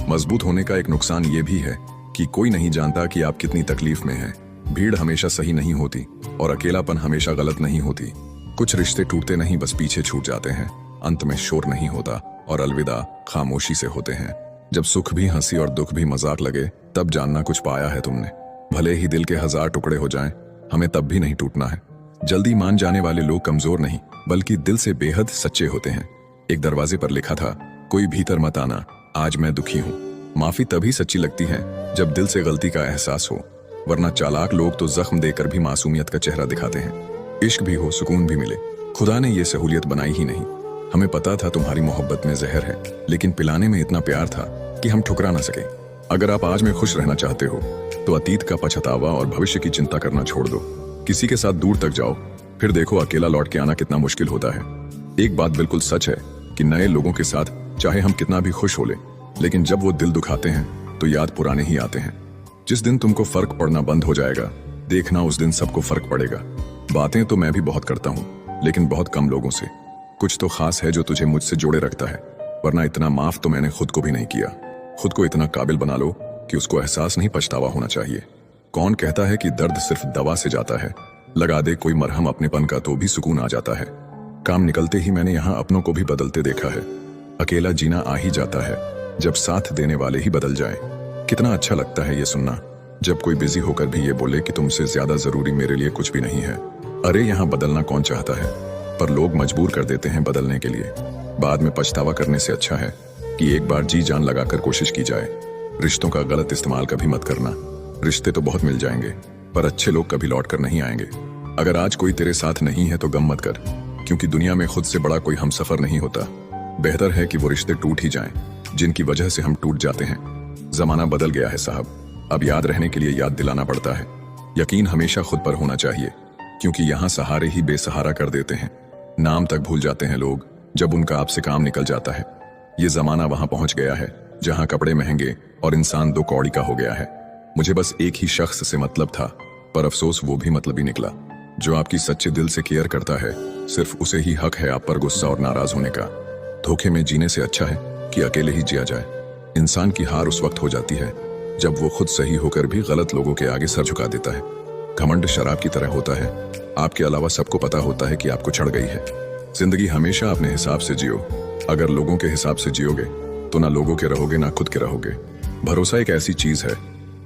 मजबूत होने का एक नुकसान ये भी है कि कोई नहीं जानता कि आप कितनी तकलीफ में हैं। भीड़ हमेशा सही नहीं होती और अकेलापन हमेशा गलत नहीं होती। कुछ रिश्ते टूटते नहीं, बस पीछे छूट जाते हैं। अंत में शोर नहीं होता और अलविदा खामोशी से होते हैं। जब सुख भी हंसी और दुख भी मजाक लगे, तब जानना कुछ पाया है तुमने। भले ही दिल के 1000 टुकड़े हो जाएं, हमें तब भी नहीं टूटना है। जल्दी मान जाने वाले लोग कमजोर नहीं, बल्कि दिल से बेहद सच्चे होते हैं। एक दरवाजे पर लिखा था, कोई भीतर मत आना, आज मैं दुखी हूँ। माफी तभी सच्ची लगती है जब दिल से गलती का एहसास हो, वरना चालाक लोग तो जख्म देकर भी मासूमियत का चेहरा दिखाते हैं। इश्क भी हो, सुकून भी मिले, खुदा ने ये सहूलियत बनाई ही नहीं। हमें पता था तुम्हारी मोहब्बत में जहर है, लेकिन पिलाने में इतना प्यार था कि हम ठुकरा ना सके। अगर आप आज में खुश रहना चाहते हो तो अतीत का पछतावा और भविष्य की चिंता करना छोड़ दो। किसी के साथ दूर तक जाओ, फिर देखो अकेला लौट के आना कितना मुश्किल होता है। एक बात बिल्कुल सच है कि नए लोगों के साथ चाहे हम कितना भी खुश हो ले, लेकिन जब वो दिल दुखाते हैं तो याद पुराने ही आते हैं। जिस दिन तुमको फर्क पड़ना बंद हो जाएगा, देखना उस दिन सबको फर्क पड़ेगा। बातें तो मैं भी बहुत करता हूँ, लेकिन बहुत कम लोगों से। कुछ तो खास है जो तुझे मुझसे जोड़े रखता है, वरना इतना माफ तो मैंने खुद को भी नहीं किया। खुद को इतना काबिल बना लो कि उसको एहसास नहीं पछतावा होना चाहिए। कौन कहता है कि दर्द सिर्फ दवा से जाता है? लगा दे कोई मरहम अपनेपन का तो भी सुकून आ जाता है। काम निकलते ही मैंने यहाँ अपनों को भी बदलते देखा है। अकेला जीना आ ही जाता है जब साथ देने वाले ही बदल जाए। कितना अच्छा लगता है ये सुनना, जब कोई बिजी होकर भी ये बोले कि तुमसे ज्यादा जरूरी मेरे लिए कुछ भी नहीं है। अरे यहाँ बदलना कौन चाहता है, पर लोग मजबूर कर देते हैं बदलने के लिए। बाद में पछतावा करने से अच्छा है कि एक बार जी जान लगाकर कोशिश की जाए। रिश्तों का गलत इस्तेमाल कभी मत करना। रिश्ते तो बहुत मिल जाएंगे, पर अच्छे लोग कभी लौट कर नहीं आएंगे। अगर आज कोई तेरे साथ नहीं है तो गम मत कर, क्योंकि दुनिया में खुद से बड़ा कोई हमसफर नहीं होता। बेहतर है कि वो रिश्ते टूट ही जाएं, जिनकी वजह से हम टूट जाते हैं। जमाना बदल गया है साहब, अब याद रहने के लिए याद दिलाना पड़ता है। यकीन हमेशा खुद पर होना चाहिए, क्योंकि यहाँ सहारे ही बेसहारा कर देते हैं। नाम तक भूल जाते हैं लोग जब उनका आपसे काम निकल जाता है। ये जमाना वहां पहुंच गया है जहां कपड़े महंगे और इंसान 2 कौड़ी का हो गया है। मुझे बस एक ही शख्स से मतलब था, पर अफसोस वो भी मतलब ही निकला। जो आपकी सच्चे दिल से केयर करता है, सिर्फ उसे ही हक है आप पर गुस्सा और नाराज होने का। धोखे में जीने से अच्छा है कि अकेले ही जिया जाए। इंसान की हार उस वक्त हो जाती है जब वो खुद सही होकर भी गलत लोगों के आगे सर झुका देता है। घमंड शराब की तरह होता है, आपके अलावा सबको पता होता है कि आपको चढ़ गई है। जिंदगी हमेशा अपने हिसाब से जियो। अगर लोगों के हिसाब से जियोगे तो ना लोगों के रहोगे ना खुद के रहोगे। भरोसा एक ऐसी चीज है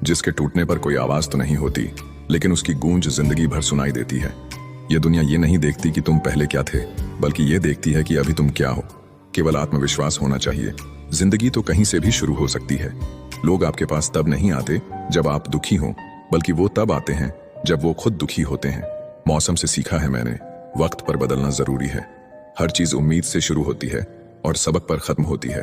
जिसके टूटने पर कोई आवाज तो नहीं होती, लेकिन उसकी गूंज जिंदगी भर सुनाई देती है। ये दुनिया ये नहीं देखती कि तुम पहले क्या थे, बल्कि ये देखती है कि अभी तुम क्या हो। केवल आत्मविश्वास होना चाहिए। जिंदगी तो कहीं से भी शुरू हो सकती है। लोग आपके पास तब नहीं आते जब आप दुखी हो, बल्कि वो तब आते हैं जब वो खुद दुखी होते हैं। मौसम से सीखा है मैंने, वक्त पर बदलना जरूरी है। हर चीज उम्मीद से शुरू होती है और सबक पर खत्म होती है।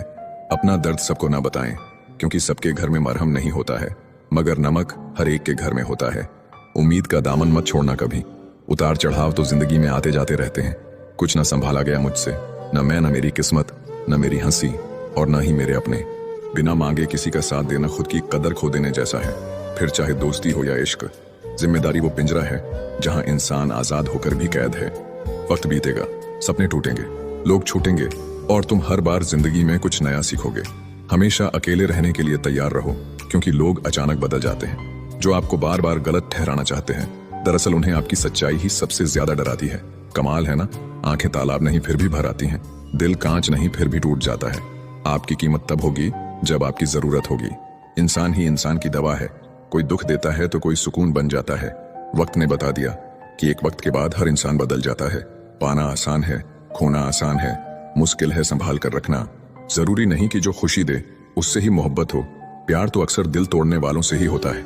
अपना दर्द सबको ना बताएं, क्योंकि सबके घर में मरहम नहीं होता है, मगर नमक हर एक के घर में होता है। उम्मीद का दामन मत छोड़ना कभी। उतार चढ़ाव तो जिंदगी में आते जाते रहते हैं। कुछ ना संभाला गया मुझसे, न मैं, न मेरी किस्मत, न मेरी हंसी और न ही मेरे अपने। बिना मांगे किसी का साथ देना खुद की कदर खो देने जैसा है। फिर चाहे दोस्ती हो या इश्क, जिम्मेदारी वो पिंजरा है जहां इंसान आजाद होकर भी कैद है। वक्त बीतेगा, सपने टूटेंगे, लोग छूटेंगे और तुम हर बार जिंदगी में कुछ नया सीखोगे। हमेशा अकेले रहने के लिए तैयार रहो, क्योंकि लोग अचानक बदल जाते हैं। जो आपको बार बार गलत ठहराना चाहते हैं, दरअसल उन्हें आपकी सच्चाई ही सबसे ज्यादा डराती है। कमाल है ना, आंखें तालाब नहीं फिर भी भर आती हैं, दिल कांच नहीं फिर भी टूट जाता है। आपकी कीमत तब होगी जब आपकी जरूरत होगी। इंसान ही इंसान की दवा है। कोई दुख देता है तो कोई सुकून बन जाता है। वक्त ने बता दिया कि एक वक्त के बाद हर इंसान बदल जाता है। पाना आसान है, खोना आसान है, मुश्किल है संभाल कर रखना। जरूरी नहीं कि जो खुशी दे उससे ही मोहब्बत हो। प्यार तो अक्सर दिल तोड़ने वालों से ही होता है।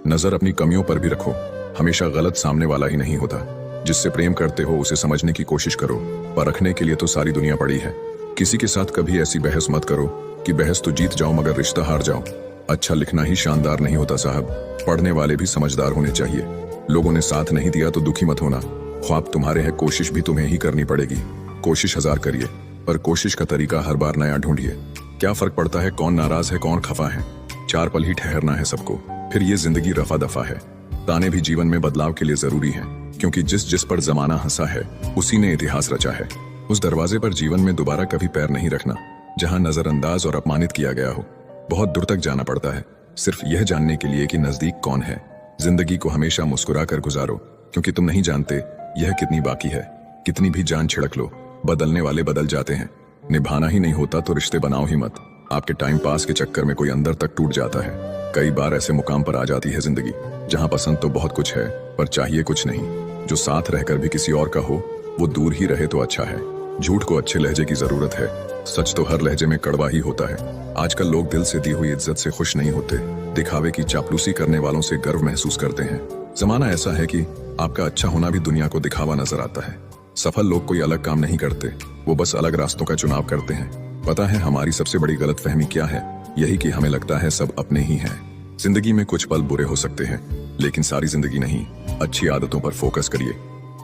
नजर अपनी कमियों पर भी रखो। हमेशा गलत सामने वाला ही नहीं होता। जिससे प्रेम करते हो उसे समझने की कोशिश करो। परखने के लिए तो सारी दुनिया पड़ी है। किसी के साथ कभी ऐसी बहस मत करो कि बहस तो जीत जाओ मगर रिश्ता हार जाओ। अच्छा लिखना ही शानदार नहीं होता साहब, पढ़ने वाले भी समझदार होने चाहिए। लोगों ने साथ नहीं दिया तो दुखी मत होना। ख्वाब तुम्हारे हैं, कोशिश भी तुम्हें ही करनी पड़ेगी। कोशिश 1000 करिए, पर कोशिश का तरीका हर बार नया ढूंढिए। क्या फर्क पड़ता है कौन नाराज है कौन खफा है। 4 पल ही ठहरना है सबको, फिर ये जिंदगी रफा दफा है। ताने भी जीवन में बदलाव के लिए जरूरी हैं, क्योंकि जिस पर जमाना हंसा है उसी ने इतिहास रचा है। उस दरवाजे पर जीवन में दोबारा कभी पैर नहीं रखना जहां नजरअंदाज और अपमानित किया गया हो। बहुत दूर तक जाना पड़ता है सिर्फ यह जानने के लिए कि नजदीक कौन है। जिंदगी को हमेशा मुस्कुरा कर गुजारो, क्योंकि तुम नहीं जानते यह कितनी बाकी है। कितनी भी जान छिड़क लो, बदलने वाले बदल जाते हैं। निभाना ही नहीं होता तो रिश्ते बनाओ ही मत। आपके टाइम पास के चक्कर में कोई अंदर तक टूट जाता है। कई बार ऐसे मुकाम पर आ जाती है जिंदगी जहां पसंद तो बहुत कुछ है पर चाहिए कुछ नहीं। जो साथ रहकर भी किसी और का हो वो दूर ही रहे तो अच्छा है। झूठ को अच्छे लहजे की जरूरत है, सच तो हर लहजे में कड़वा ही होता है। आजकल लोग दिल से दी हुई इज्जत से खुश नहीं होते, दिखावे की चापलूसी करने वालों से गर्व महसूस करते हैं। जमाना ऐसा है कि आपका अच्छा होना भी दुनिया को दिखावा नजर आता है। सफल लोग कोई अलग काम नहीं करते, वो बस अलग रास्तों का चुनाव करते हैं। पता है हमारी सबसे बड़ी गलतफहमी क्या है? यही कि हमें लगता है सब अपने ही हैं। जिंदगी में कुछ पल बुरे हो सकते हैं, लेकिन सारी जिंदगी नहीं। अच्छी आदतों पर फोकस करिए,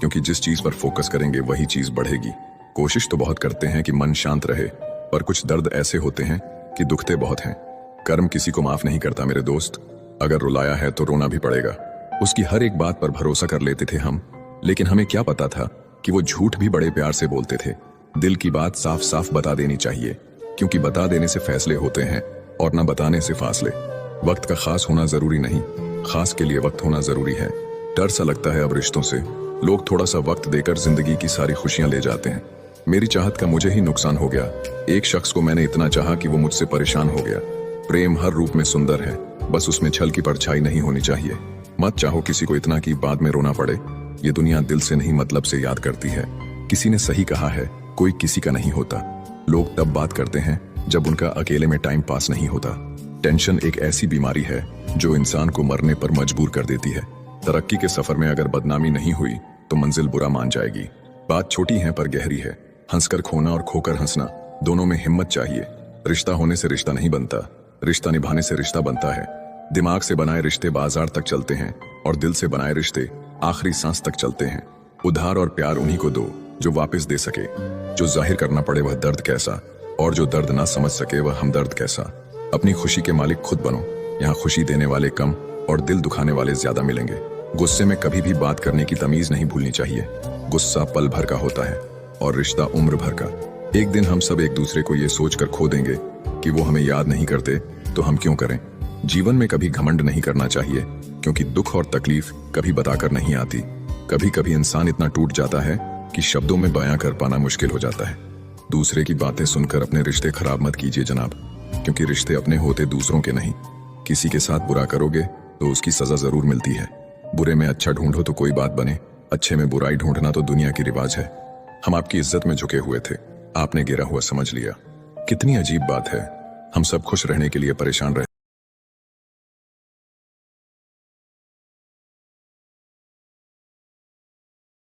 क्योंकि जिस चीज पर फोकस करेंगे वही चीज बढ़ेगी। कोशिश तो बहुत करते हैं कि मन शांत रहे, पर कुछ दर्द ऐसे होते हैं कि दुखते बहुत हैं। कर्म किसी को माफ नहीं करता मेरे दोस्त। अगर रुलाया है तो रोना भी पड़ेगा। उसकी हर एक बात पर भरोसा कर लेते थे हम, लेकिन हमें क्या पता था कि वो झूठ भी बड़े प्यार से बोलते थे। दिल की बात साफ साफ बता देनी चाहिए, क्योंकि बता देने से फैसले होते हैं और न बताने से फासले। वक्त का खास होना जरूरी नहीं, खास के लिए वक्त होना जरूरी है। डर सा लगता है अब रिश्तों से। लोग थोड़ा सा वक्त देकर जिंदगी की सारी खुशियां ले जाते हैं। मेरी चाहत का मुझे ही नुकसान हो गया। एक शख्स को मैंने इतना चाहा कि वो मुझसे परेशान हो गया। प्रेम हर रूप में सुंदर है, बस उसमें छल की परछाई नहीं होनी चाहिए। मत चाहो किसी को इतना कि बाद में रोना पड़े। ये दुनिया दिल से नहीं मतलब से याद करती है। किसी ने सही कहा है, कोई किसी का नहीं होता। लोग तब बात करते हैं जब उनका अकेले में टाइम पास नहीं होता। टेंशन एक ऐसी बीमारी है जो इंसान को मरने पर मजबूर कर देती है। तरक्की के सफर में अगर बदनामी नहीं हुई तो मंजिल बुरा मान जाएगी। बात छोटी है पर गहरी है। हंसकर खोना और खोकर हंसना, दोनों में हिम्मत चाहिए। रिश्ता होने से रिश्ता नहीं बनता, रिश्ता निभाने से रिश्ता बनता है। दिमाग से बनाए रिश्ते बाजार तक चलते हैं और दिल से बनाए रिश्ते आखिरी सांस तक चलते हैं। उधार और प्यार उन्हीं को दो जो वापस दे सके। जो जाहिर करना पड़े वह दर्द कैसा, और जो दर्द ना समझ सके वह हमदर्द कैसा। अपनी खुशी के मालिक खुद बनो। यहाँ खुशी देने वाले कम और दिल दुखाने वाले ज्यादा मिलेंगे। गुस्से में कभी भी बात करने की तमीज नहीं भूलनी चाहिए। गुस्सा पल भर का होता है और रिश्ता उम्र भर का। एक दिन हम सब एक दूसरे को ये सोचकर खो देंगे कि वो हमें याद नहीं करते तो हम क्यों करें। जीवन में कभी घमंड नहीं करना चाहिए, क्योंकि दुख और तकलीफ कभी बताकर नहीं आती। कभी कभी इंसान इतना टूट जाता है कि शब्दों में बयां कर पाना मुश्किल हो जाता है। दूसरे की बातें सुनकर अपने रिश्ते खराब मत कीजिए जनाब, क्योंकि रिश्ते अपने होते दूसरों के नहीं। किसी के साथ बुरा करोगे तो उसकी सजा जरूर मिलती है। बुरे में अच्छा ढूंढो तो कोई बात बने, अच्छे में बुराई ढूंढना तो दुनिया की रिवाज है। हम आपकी इज्जत में झुके हुए थे, आपने गिरा हुआ समझ लिया। कितनी अजीब बात है, हम सब खुश रहने के लिए परेशान रहे।